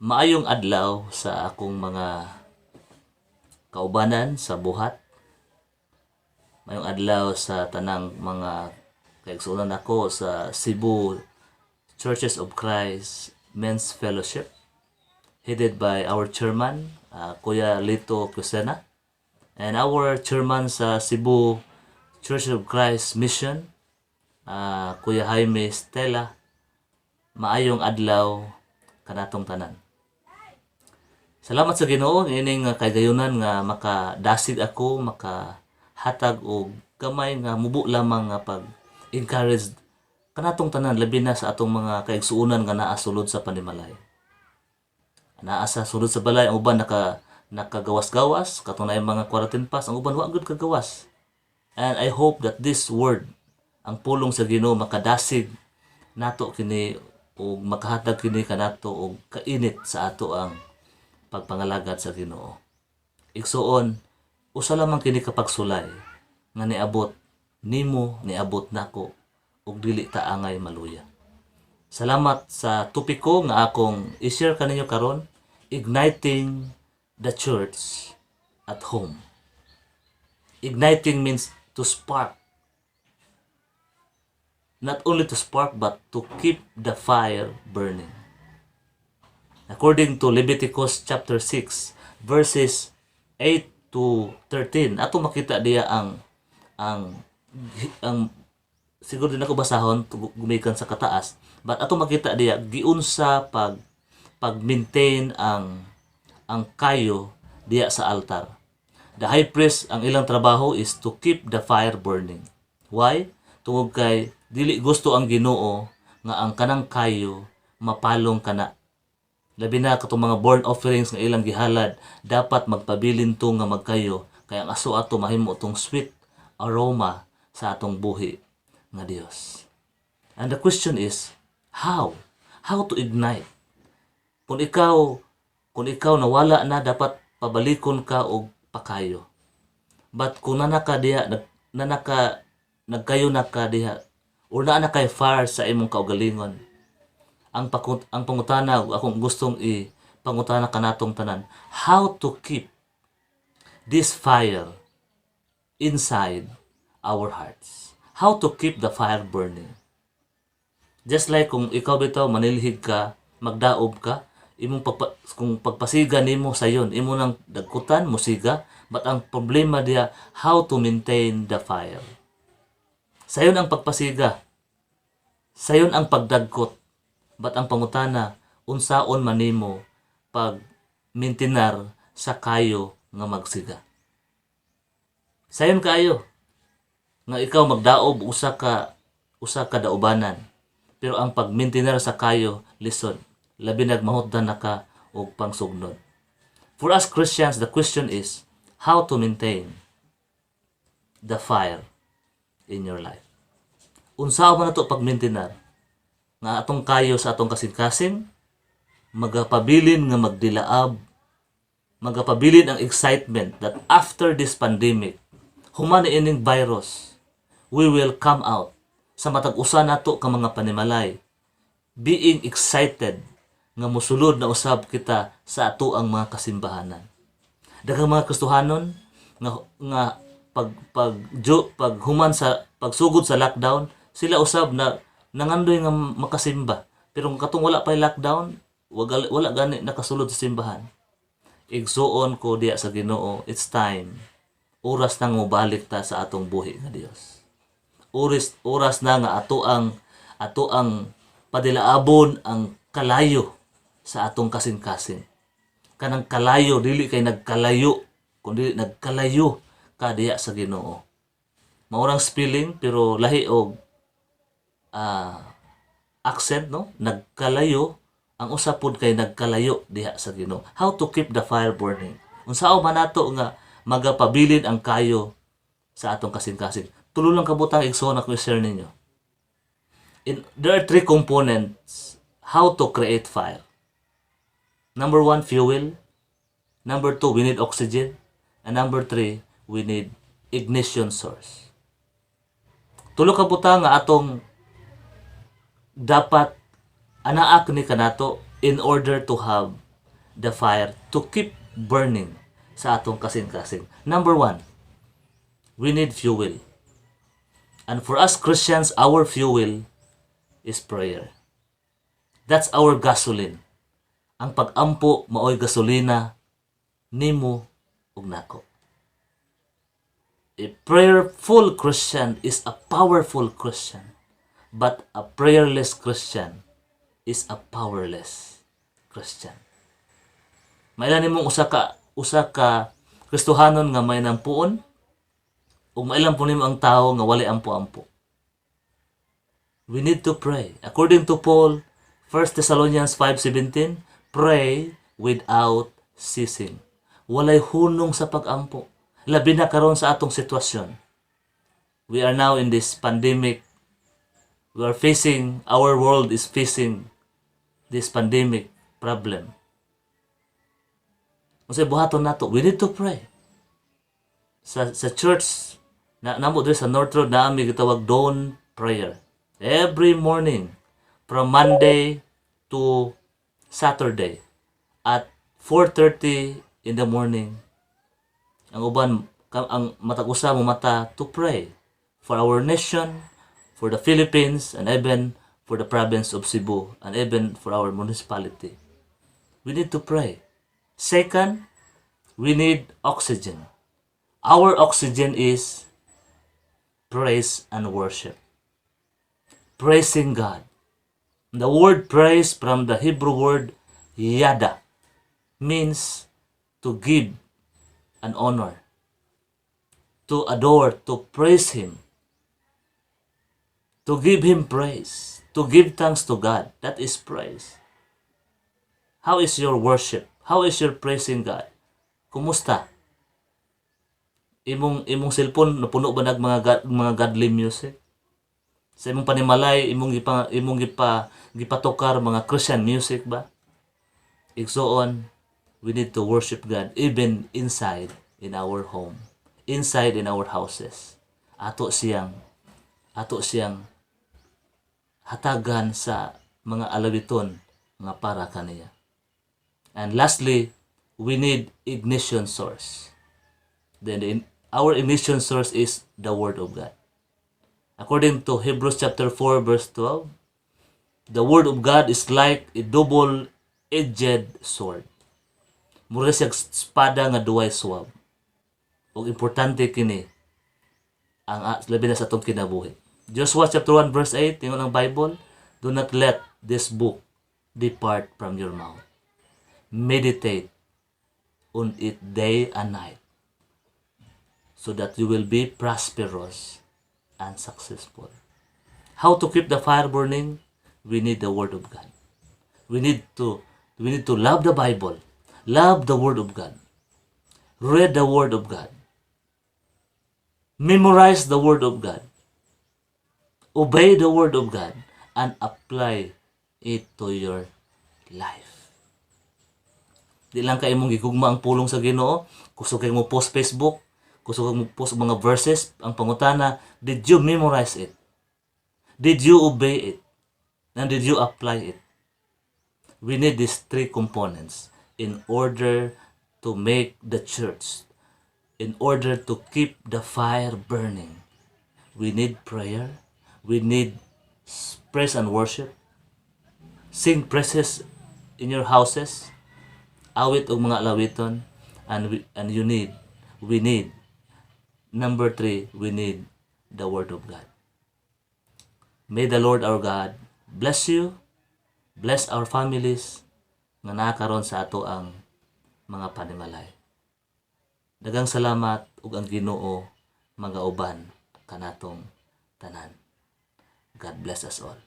Maayong adlaw sa akong mga kaubanan sa buhat. Maayong adlaw sa tanang mga kaigsuonan ako sa Cebu Churches of Christ Men's Fellowship, headed by our chairman, Kuya Lito Cusena, and our chairman sa Cebu Churches of Christ Mission, Kuya Jaime Stella. Maayong adlaw kanatong tanan. Salamat sa Ginoo ining kagayunan nga makadasig ako, makahatag og gamay nga mubo lamang nga pag-encourage kanatong tanan, labi na sa atong mga kaigsuonan nga naa sulod sa panimalay. Naa sa sulod sa balay, ang uban nakagawas-gawas, katong naay mga quarantine pass, ang uban wa gud kagawas. And I hope that this word, ang pulong sa Ginoo, makadasig nato kini o makahatag kini kanato og kainit sa ato ang pagpangalagad sa Ginoo. Igsuon, usa lamang kini kapagsulay nga niabot nimo, niabot nako ug dili ta angay maluya. Salamat sa topiko nga akong i-share kaninyo karon, igniting the church at home. Igniting means to spark. Not only to spark but to keep the fire burning. According to Leviticus chapter 6 verses 8 to 13, ato makita diya ang siguro din ako basahon gumikan sa kataas, but ato makita diya giunsa pag-maintain ang kayo diya sa altar. The high priest, ang ilang trabaho is to keep the fire burning. Why? Tungod kay dili gusto ang Ginoo nga ang kanang kayo mapalong kana. Labi na katong mga burnt offerings nga ilang gihalad, dapat magpabilin to nga magkayo, kaya ang aso ato mahimo tong sweet aroma sa atong buhi nga Dios. And the question is, how? How to ignite? Kung ikaw nawala na, dapat pabalikon ka og pakayo. But kung nagkayo na ka diha, or na kay fire sa imong kaugalingon, ang pangutana akong gustong pangutana kanatong tanan, how to keep this fire inside our hearts? How to keep the fire burning? Just like kung ikaw bitaw manilhig ka, magdaob ka, kung pagpasiga nimo sayon, imo nang dagkutan musiga, but ang problema diya, how to maintain the fire? Sayon ang pagpasiga, sayon ang pagdagkot, but ang pangutana, unsaon man nimo pag-maintinar sa kayo nga magsiga. Sayon kayo nga ikaw magdaob usa ka daobanan, pero ang pag-maintinar sa kayo lisod, labi nagmahutdan na ka og pangsugnod. For us Christians, the question is how to maintain the fire in your life. Unsa man nato pag-maintinar nga atong kayo sa atong kasing-kasing, magapabilin nga magdilaab, magapabilin ang excitement that after this pandemic, human ining virus, we will come out sa matag usa nato ka mga panimalay, being excited nga mosulod na usab kita sa ato ang mga kasimbahanan. Daghang mga Kristohanon nga pag human sa pagsugod sa lockdown, sila usab na nangandoy nga makasimba. Pero kung katong wala pa'y lockdown, wala gani nakasulod sa simbahan. Igsuon ko diya sa Ginoo, it's time. Oras na nga mobalik ta sa atong buhi nga Dios. Oras na nga ato ang padilaabon ang kalayo sa atong kasing-kasing. Kanang kalayo, dili kay nagkalayo, kundi nagkalayo ka diya sa Ginoo. Maurang spelling pero lahi og accent, no? Nagkalayo, ang usapod kay nagkalayo diha sa Ginoo. How to keep the fire burning? Unsao man nato nga magapabilin ang kayo sa atong kasing-kasing. Tulo lang kabutang igsoon ako i-share ninyo. There are 3 components how to create fire. Number 1, fuel. Number 2, we need oxygen. And number 3, we need ignition source. Tulo kabutang nga atong dapat anaak ni kanato in order to have the fire to keep burning sa atong kasing-kasing. Number one, we need fuel. And for us Christians, our fuel is prayer. That's our gasoline. Ang pag-ampo maoy gasolina nimo ug nako. A prayerful Christian is a powerful Christian, but a prayerless Christian is a powerless Christian. Mailan nimong usa ka Kristohanon nga may nampuon ug mailan po nimo ang tao nga wali ampo-ampo. We need to pray. According to Paul, 1 Thessalonians 5:17, pray without ceasing. Walay hunong sa pag-ampo. Labi na karon sa atong sitwasyon. We are now in this pandemic. Our world is facing this pandemic problem. Kasi buhaton nato, we need to pray. Sa church, namo diri sa North Road, naami gitawag dawn prayer. Every morning, from Monday to Saturday, at 4:30 in the morning, ang uban, ang matag-usa mo mata to pray for our nation, for the Philippines, and even for the province of Cebu, and even for our municipality. We need to pray. Second, we need oxygen. Our oxygen is praise and worship. Praising God. The word praise from the Hebrew word yada means to give an honor, to adore, to praise Him, to give Him praise, to give thanks to God. That is praise. How is your worship? How is your praising God? Kumusta? Imong cellphone napuno ba nag mga godly music? Sa imong panimalay imong gipatokar mga Christian music ba? Igsoon, we need to worship God even inside in our home, inside in our houses. Ato siyang hatagan sa mga alawiton nga para kaniya. And lastly, we need ignition source. Then our ignition source is the Word of God. According to Hebrews chapter 4 verse 12, the Word of God is like a double-edged sword. Mura siyang espada nga duway swab. Ug importante kini ang labi na sa atong kinabuhi. Joshua chapter 1 verse 8, tingnan ang Bible, do not let this book depart from your mouth. Meditate on it day and night, so that you will be prosperous and successful. How to keep the fire burning? We need the Word of God. We need to love the Bible, love the Word of God, read the Word of God, memorize the Word of God, obey the Word of God, and apply it to your life. Di lang kayo mong gigugma ang pulong sa Ginoo, gusto kayo mo post Facebook, gusto kayo mo post mga verses, ang pangutana, did you memorize it? Did you obey it? And did you apply it? We need these three components in order to make the church, in order to keep the fire burning. We need prayer. We need praise and worship. Sing praises in your houses. Awit og mga alawiton. And we need, number 3, we need the Word of God. May the Lord our God bless you, bless our families, nga nakaroon sa ato ang mga panimalay. Daghang salamat ug ang Ginoo mga uban kanatong tanan. God bless us all.